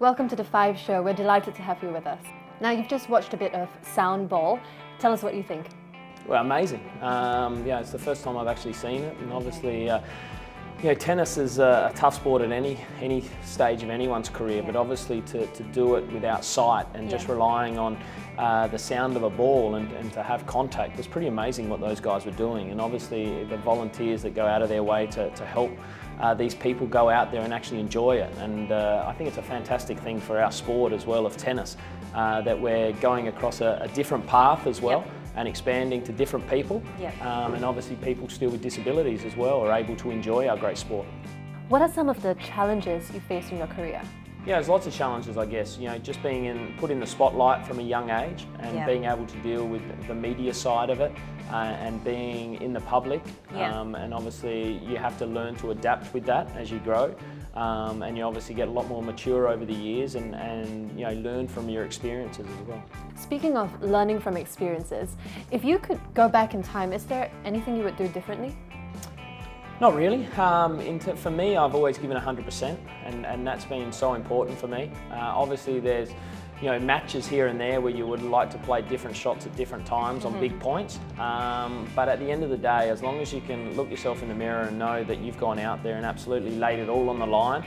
Welcome to the 5 Show. We're delighted to have you with us. Now, you've just watched a bit of sound ball. Tell us what you think. Well, amazing. Yeah, it's the first time I've actually seen it, and obviously, tennis is a tough sport at any stage of anyone's career, but obviously to do it without sight and just relying on the sound of a ball and to have contact was pretty amazing what those guys were doing. And obviously the volunteers that go out of their way to help these people go out there and actually enjoy it. And I think it's a fantastic thing for our sport as well of tennis, that we're going across a different path as well. And expanding to different people, and obviously people still with disabilities as well are able to enjoy our great sport. What are some of the challenges you face in your career? Yeah, there's lots of challenges, I guess. You know, just being put in the spotlight from a young age and being able to deal with the media side of it and being in the public. And obviously you have to learn to adapt with that as you grow. And you obviously get a lot more mature over the years and learn from your experiences as well. Speaking of learning from experiences, if you could go back in time, is there anything you would do differently? Not really. For me, I've always given 100%, and that's been so important for me. Obviously, there's matches here and there where you would like to play different shots at different times on big points. But at the end of the day, as long as you can look yourself in the mirror and know that you've gone out there and absolutely laid it all on the line,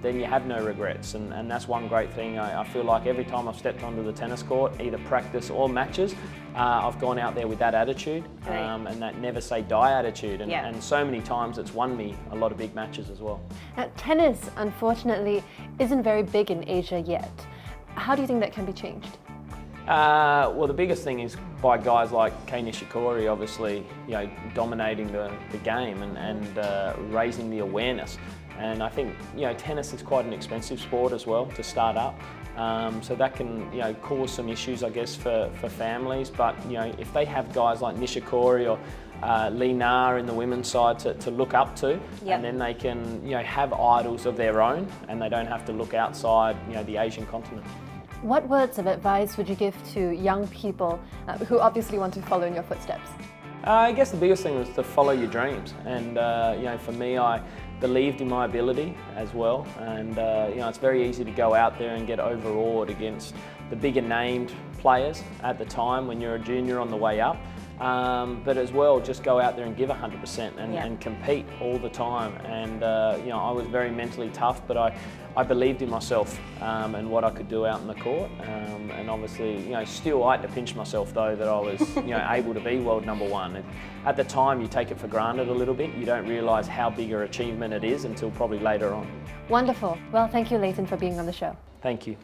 then you have no regrets. And that's one great thing. I feel like every time I've stepped onto the tennis court, either practice or matches, I've gone out there with that attitude and that never say die attitude. And so many times it's won me a lot of big matches as well. Now, tennis, unfortunately, isn't very big in Asia yet. How do you think that can be changed? Well, the biggest thing is by guys like Kei Nishikori, obviously, dominating the game and raising the awareness. And I think tennis is quite an expensive sport as well to start up, so that can cause some issues, I guess, for families. But if they have guys like Nishikori or Li Na in the women's side to look up to, and then they can have idols of their own, and they don't have to look outside the Asian continent. What words of advice would you give to young people who obviously want to follow in your footsteps? I guess the biggest thing was to follow your dreams, and for me, I believed in my ability as well, and it's very easy to go out there and get overawed against the bigger named players at the time when you're a junior on the way up. But as well, just go out there and give 100% and compete all the time. And I was very mentally tough, but I believed in myself and what I could do out in the court. And obviously, still I had to pinch myself though that I was able to be world #1. And at the time, you take it for granted a little bit. You don't realise how big an achievement it is until probably later on. Wonderful. Well, thank you, Lleyton, for being on the show. Thank you.